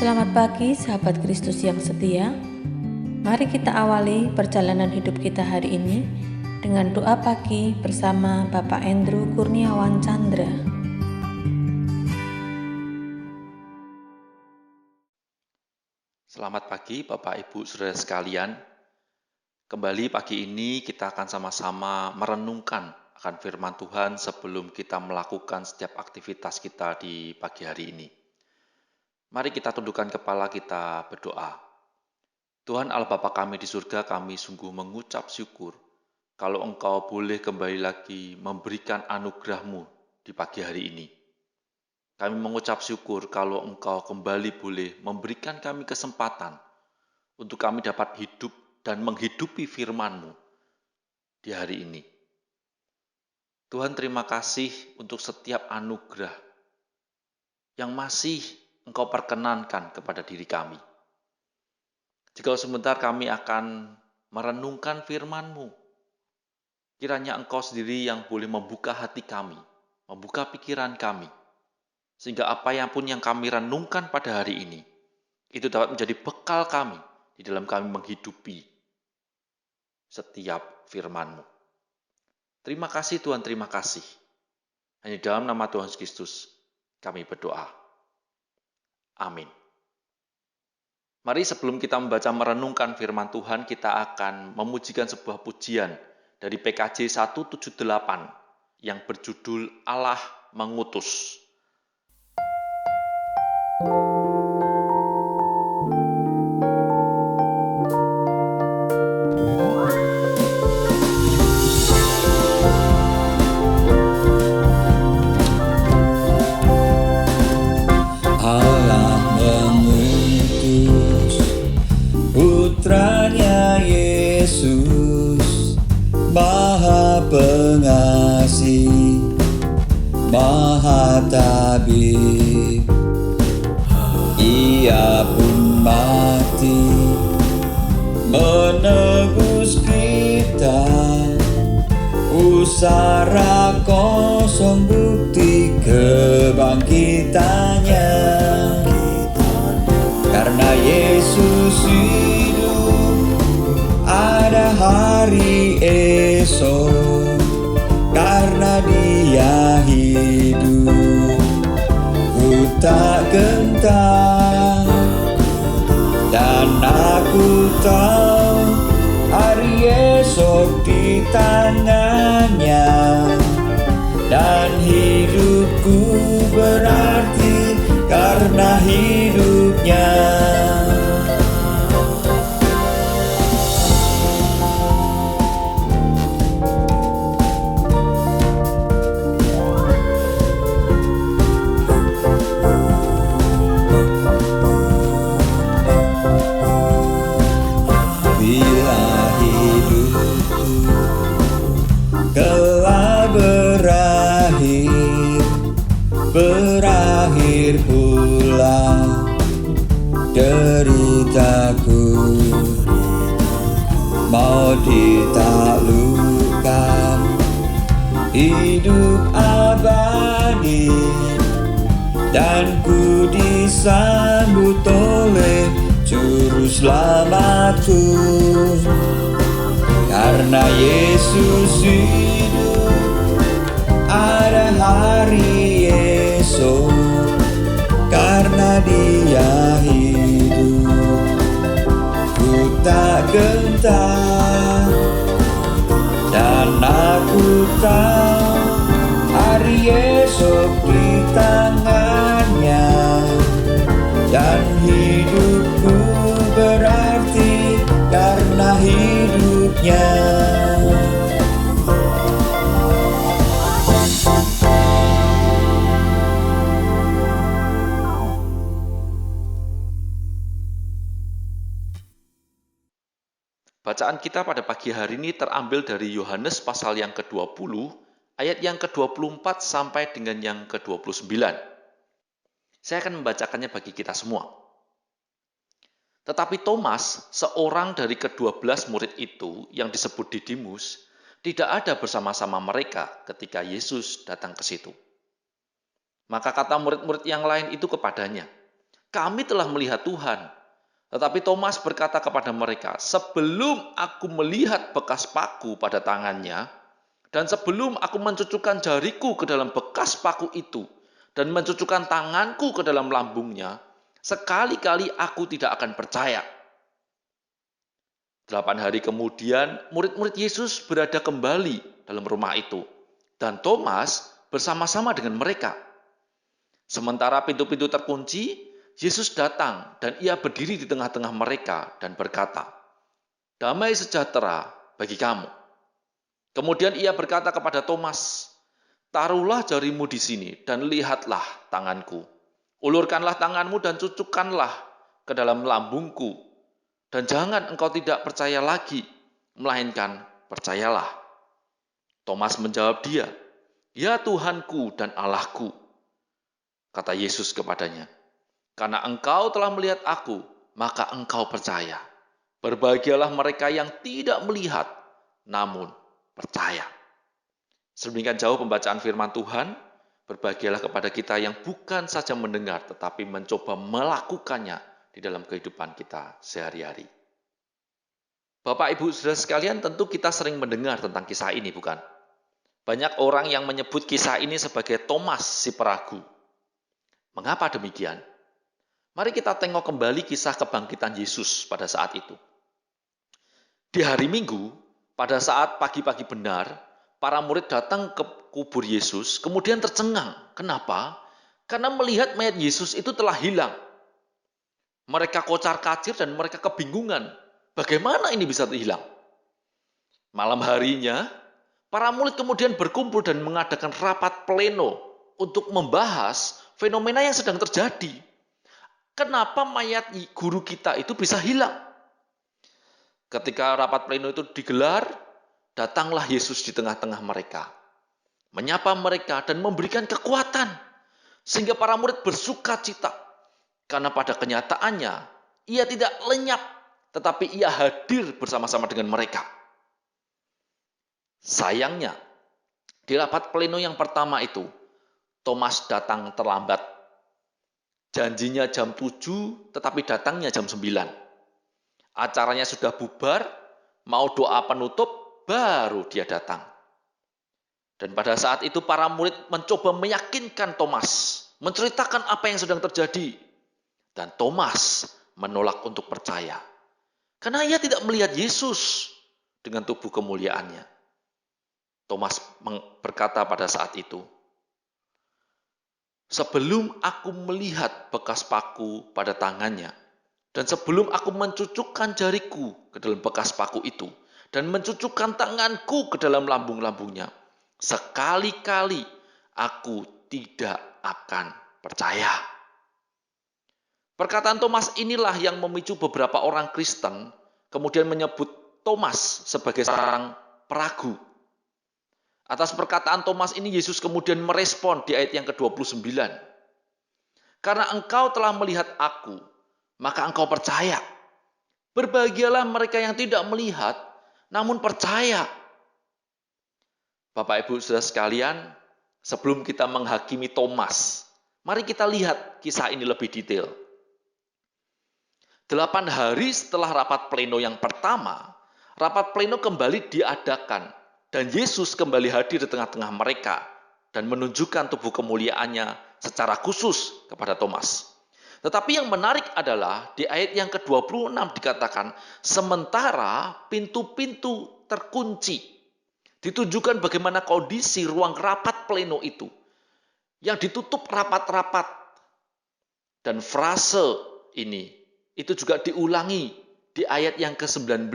Selamat pagi sahabat Kristus yang setia. Mari kita awali perjalanan hidup kita hari ini dengan doa pagi bersama Bapak Andrew Kurniawan Chandra. Selamat pagi Bapak Ibu Saudara sekalian. Kembali pagi ini kita akan sama-sama merenungkan akan firman Tuhan sebelum kita melakukan setiap aktivitas kita di pagi hari ini. Mari kita tundukkan kepala, kita berdoa. Tuhan Allah Bapa kami di surga, kami sungguh mengucap syukur kalau Engkau boleh kembali lagi memberikan anugerah-Mu di pagi hari ini. Kami mengucap syukur kalau Engkau kembali boleh memberikan kami kesempatan untuk kami dapat hidup dan menghidupi firman-Mu di hari ini. Tuhan, terima kasih untuk setiap anugerah yang masih Engkau perkenankan kepada diri kami. Jika sebentar kami akan merenungkan firman-Mu, kiranya Engkau sendiri yang boleh membuka hati kami, membuka pikiran kami, sehingga apa yang pun yang kami renungkan pada hari ini, itu dapat menjadi bekal kami di dalam kami menghidupi setiap firman-Mu. Terima kasih Tuhan, terima kasih. Hanya dalam nama Tuhan Yesus Kristus kami berdoa. Amin. Mari sebelum kita membaca merenungkan firman Tuhan, kita akan memujikan sebuah pujian dari PKJ 178 yang berjudul Allah Mengutus. Putranya Yesus, Maha Pengasih, Maha Tabib. Ia pun mati menebus kita, pusara kosong bukti kebangkitannya. Karena Yesus hidup, ada hari esok. Karena Dia hidup, ku tak gentar. Dan aku tahu hari esok di tangannya. Dan hidupku berarti karena hidupnya. Bila hidupku telah berakhir pula deritaku, mau ditaklukkan hidup abadi, dan ku disambut oleh Juru Selamatku. Karena Yesus hidup, ada hari esok. Karena Dia hidup, ku tak gentar. Dan aku tahu hari esok di tangannya. Dan hidupku berarti karena hidupnya. Bacaan kita pada pagi hari ini terambil dari Yohanes pasal yang ke-20, ayat yang ke-24 sampai dengan yang ke-29. Saya akan membacakannya bagi kita semua. Tetapi Thomas, seorang dari ke-12 murid itu yang disebut Didimus, tidak ada bersama-sama mereka ketika Yesus datang ke situ. Maka kata murid-murid yang lain itu kepadanya, kami telah melihat Tuhan. Tetapi Thomas berkata kepada mereka, sebelum aku melihat bekas paku pada tangannya, dan sebelum aku mencucukkan jariku ke dalam bekas paku itu, dan mencucukkan tanganku ke dalam lambungnya, sekali-kali aku tidak akan percaya. 8 hari kemudian, murid-murid Yesus berada kembali dalam rumah itu, dan Thomas bersama-sama dengan mereka. Sementara pintu-pintu terkunci, Yesus datang dan ia berdiri di tengah-tengah mereka dan berkata, damai sejahtera bagi kamu. Kemudian ia berkata kepada Thomas, taruhlah jarimu di sini dan lihatlah tanganku. Ulurkanlah tanganmu dan cucukkanlah ke dalam lambungku. Dan jangan engkau tidak percaya lagi, melainkan percayalah. Thomas menjawab dia, ya Tuhanku dan Allahku. Kata Yesus kepadanya, karena engkau telah melihat aku, maka engkau percaya. Berbahagialah mereka yang tidak melihat, namun percaya. Sedemikian jauh pembacaan firman Tuhan, berbahagialah kepada kita yang bukan saja mendengar, tetapi mencoba melakukannya di dalam kehidupan kita sehari-hari. Bapak, Ibu, Saudara sekalian, tentu kita sering mendengar tentang kisah ini, bukan? Banyak orang yang menyebut kisah ini sebagai Thomas si peragu. Mengapa demikian? Mari kita tengok kembali kisah kebangkitan Yesus pada saat itu. Di hari Minggu, pada saat pagi-pagi benar, para murid datang ke kubur Yesus, kemudian tercengang. Kenapa? Karena melihat mayat Yesus itu telah hilang. Mereka kocar-kacir dan mereka kebingungan. Bagaimana ini bisa hilang? Malam harinya, para murid kemudian berkumpul dan mengadakan rapat pleno untuk membahas fenomena yang sedang terjadi. Kenapa mayat guru kita itu bisa hilang? Ketika rapat pleno itu digelar, datanglah Yesus di tengah-tengah mereka. Menyapa mereka dan memberikan kekuatan. Sehingga para murid bersuka cita. Karena pada kenyataannya, ia tidak lenyap, tetapi ia hadir bersama-sama dengan mereka. Sayangnya, di rapat pleno yang pertama itu, Thomas datang terlambat. Janjinya jam 7, tetapi datangnya jam 9. Acaranya sudah bubar, mau doa penutup, baru dia datang. Dan pada saat itu para murid mencoba meyakinkan Thomas, menceritakan apa yang sedang terjadi. Dan Thomas menolak untuk percaya. Karena ia tidak melihat Yesus dengan tubuh kemuliaannya. Thomas berkata pada saat itu, sebelum aku melihat bekas paku pada tangannya, dan sebelum aku mencucukkan jariku ke dalam bekas paku itu, dan mencucukkan tanganku ke dalam lambung-lambungnya, sekali-kali aku tidak akan percaya. Perkataan Thomas inilah yang memicu beberapa orang Kristen kemudian menyebut Thomas sebagai seorang peragu. Atas perkataan Thomas ini Yesus kemudian merespon di ayat yang ke-29. Karena engkau telah melihat aku, maka engkau percaya. Berbahagialah mereka yang tidak melihat, namun percaya. Bapak, Ibu, Saudara sekalian, sebelum kita menghakimi Thomas, mari kita lihat kisah ini lebih detail. 8 hari setelah rapat pleno yang pertama, rapat pleno kembali diadakan dan Yesus kembali hadir di tengah-tengah mereka dan menunjukkan tubuh kemuliaannya secara khusus kepada Thomas. Tetapi yang menarik adalah di ayat yang ke-26 dikatakan, sementara pintu-pintu terkunci. Ditunjukkan bagaimana kondisi ruang rapat pleno itu yang ditutup rapat-rapat. Dan frase ini itu juga diulangi di ayat yang ke-19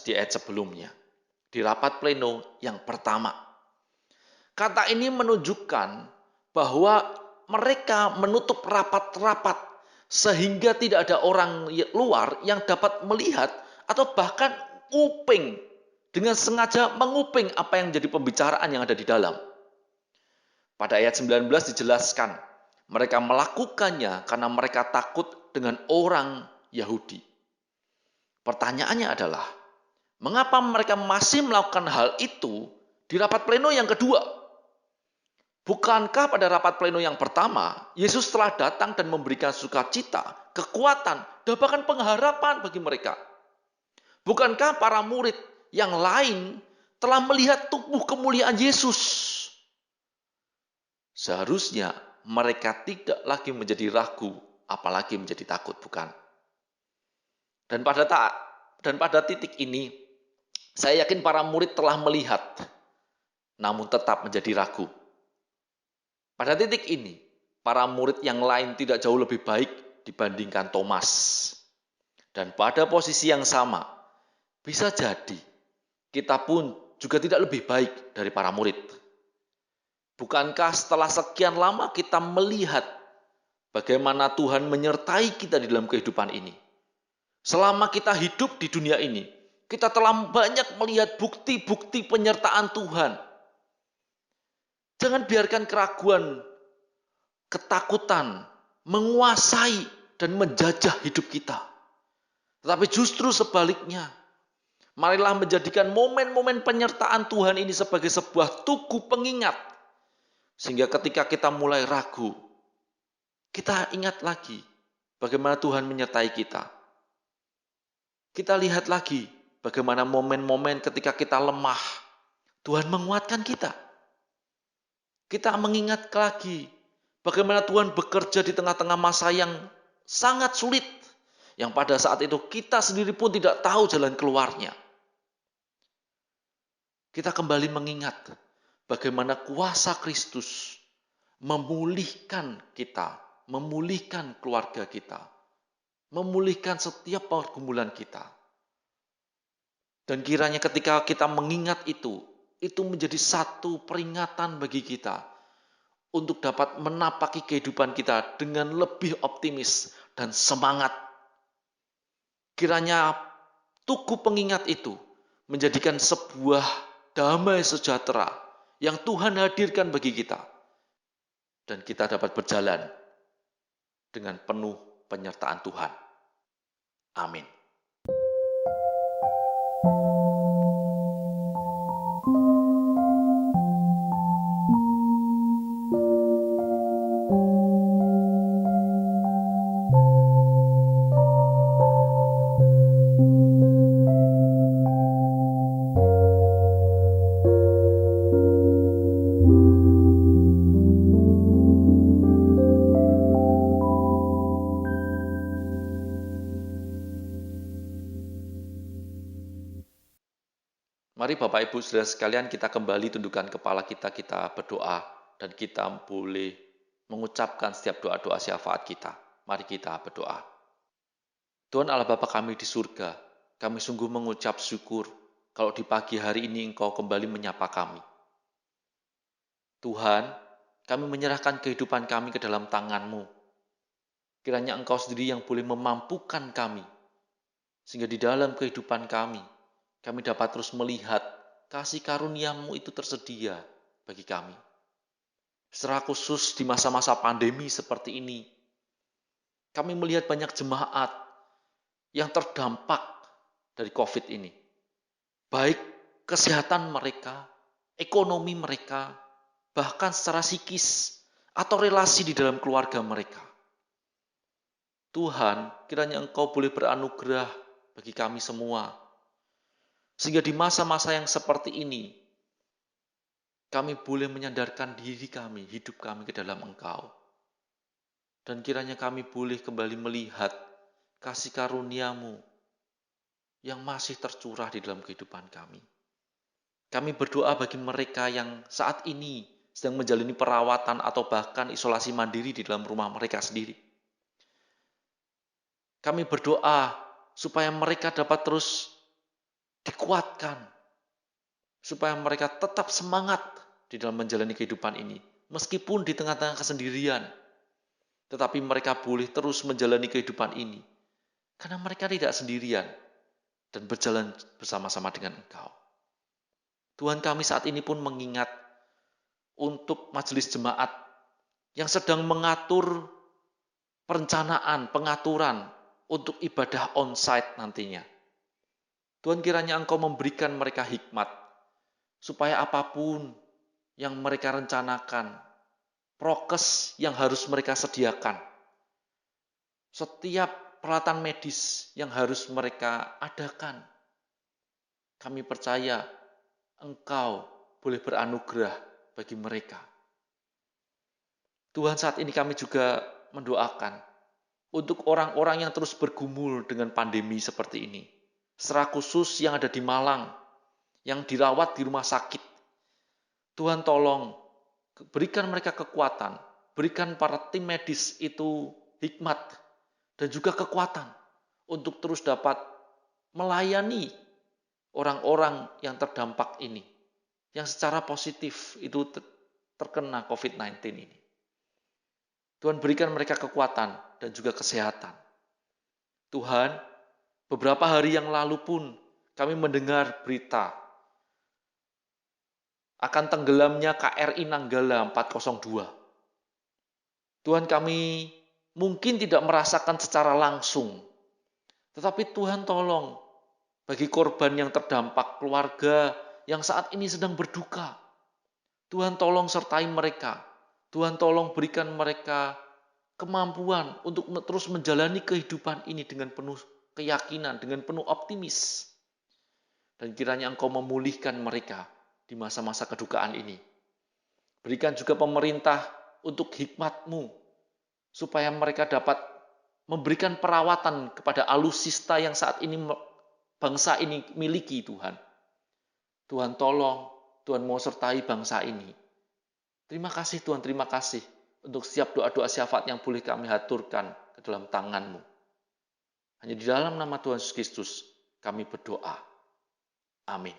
di ayat sebelumnya. Di rapat pleno yang pertama. Kata ini menunjukkan bahwa mereka menutup rapat-rapat sehingga tidak ada orang luar yang dapat melihat atau bahkan nguping, dengan sengaja menguping apa yang menjadi pembicaraan yang ada di dalam. Pada ayat 19 dijelaskan, mereka melakukannya karena mereka takut dengan orang Yahudi. Pertanyaannya adalah, mengapa mereka masih melakukan hal itu di rapat pleno yang kedua? Bukankah pada rapat pleno yang pertama, Yesus telah datang dan memberikan sukacita, kekuatan, dan bahkan pengharapan bagi mereka? Bukankah para murid yang lain telah melihat tubuh kemuliaan Yesus? Seharusnya mereka tidak lagi menjadi ragu, apalagi menjadi takut, bukan? Dan pada titik ini, saya yakin para murid telah melihat, namun tetap menjadi ragu. Pada titik ini, para murid yang lain tidak jauh lebih baik dibandingkan Thomas. Dan pada posisi yang sama, bisa jadi kita pun juga tidak lebih baik dari para murid. Bukankah setelah sekian lama kita melihat bagaimana Tuhan menyertai kita di dalam kehidupan ini? Selama kita hidup di dunia ini, kita telah banyak melihat bukti-bukti penyertaan Tuhan. Jangan biarkan keraguan, ketakutan menguasai dan menjajah hidup kita. Tetapi justru sebaliknya, marilah menjadikan momen-momen penyertaan Tuhan ini sebagai sebuah tugu pengingat. Sehingga ketika kita mulai ragu, kita ingat lagi bagaimana Tuhan menyertai kita. Kita lihat lagi bagaimana momen-momen ketika kita lemah, Tuhan menguatkan kita. Kita mengingat lagi bagaimana Tuhan bekerja di tengah-tengah masa yang sangat sulit, yang pada saat itu kita sendiri pun tidak tahu jalan keluarnya. Kita kembali mengingat bagaimana kuasa Kristus memulihkan kita, memulihkan keluarga kita, memulihkan setiap pergumulan kita. Dan kiranya ketika kita mengingat itu menjadi satu peringatan bagi kita untuk dapat menapaki kehidupan kita dengan lebih optimis dan semangat. Kiranya tugu pengingat itu menjadikan sebuah damai sejahtera yang Tuhan hadirkan bagi kita. Dan kita dapat berjalan dengan penuh penyertaan Tuhan. Amin. Mari Bapak Ibu Saudara sekalian, kita kembali tundukkan kepala kita berdoa, dan kita boleh mengucapkan setiap doa-doa syafaat kita. Mari kita berdoa. Tuhan Allah Bapa kami di surga, kami sungguh mengucap syukur kalau di pagi hari ini Engkau kembali menyapa kami. Tuhan, kami menyerahkan kehidupan kami ke dalam tangan-Mu. Kiranya Engkau sendiri yang boleh memampukan kami, sehingga di dalam kehidupan kami dapat terus melihat kasih karunia-Mu itu tersedia bagi kami. Secara khusus di masa-masa pandemi seperti ini, kami melihat banyak jemaat yang terdampak dari COVID ini. Baik kesehatan mereka, ekonomi mereka, bahkan secara psikis atau relasi di dalam keluarga mereka. Tuhan, kiranya Engkau boleh beranugerah bagi kami semua, sehingga di masa-masa yang seperti ini, kami boleh menyandarkan diri kami, hidup kami ke dalam Engkau. Dan kiranya kami boleh kembali melihat kasih karunia-Mu yang masih tercurah di dalam kehidupan kami. Kami berdoa bagi mereka yang saat ini sedang menjalani perawatan atau bahkan isolasi mandiri di dalam rumah mereka sendiri. Kami berdoa supaya mereka dapat terus dikuatkan, supaya mereka tetap semangat di dalam menjalani kehidupan ini, meskipun di tengah-tengah kesendirian, tetapi mereka boleh terus menjalani kehidupan ini, karena mereka tidak sendirian, dan berjalan bersama-sama dengan Engkau. Tuhan, kami saat ini pun mengingat untuk majelis jemaat yang sedang mengatur perencanaan, pengaturan untuk ibadah on-site nantinya. Tuhan, kiranya Engkau memberikan mereka hikmat, supaya apapun yang mereka rencanakan, prokes yang harus mereka sediakan, setiap peralatan medis yang harus mereka adakan. Kami percaya Engkau boleh beranugerah bagi mereka. Tuhan, saat ini kami juga mendoakan untuk orang-orang yang terus bergumul dengan pandemi seperti ini. Secara khusus yang ada di Malang, yang dirawat di rumah sakit. Tuhan tolong berikan mereka kekuatan, berikan para tim medis itu hikmat dan juga kekuatan untuk terus dapat melayani orang-orang yang terdampak ini, yang secara positif itu terkena COVID-19 ini. Tuhan berikan mereka kekuatan dan juga kesehatan. Tuhan, beberapa hari yang lalu pun kami mendengar berita akan tenggelamnya KRI Nanggala 402. Tuhan, kami mungkin tidak merasakan secara langsung, tetapi Tuhan tolong bagi korban yang terdampak, keluarga yang saat ini sedang berduka. Tuhan tolong sertai mereka. Tuhan tolong berikan mereka kemampuan untuk terus menjalani kehidupan ini dengan penuh keyakinan, dengan penuh optimis. Dan kiranya Engkau memulihkan mereka di masa-masa kedukaan ini. Berikan juga pemerintah untuk hikmat-Mu, supaya mereka dapat memberikan perawatan kepada alusista yang saat ini bangsa ini miliki, Tuhan. Tuhan tolong, Tuhan mau sertai bangsa ini. Terima kasih Tuhan, terima kasih untuk setiap doa-doa syafaat yang boleh kami haturkan ke dalam tangan-Mu. Hanya di dalam nama Tuhan Yesus Kristus kami berdoa. Amin.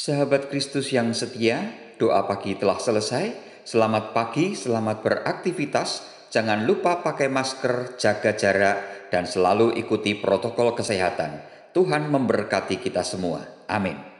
Sahabat Kristus yang setia, doa pagi telah selesai. Selamat pagi, selamat beraktivitas. Jangan lupa pakai masker, jaga jarak, dan selalu ikuti protokol kesehatan. Tuhan memberkati kita semua. Amin.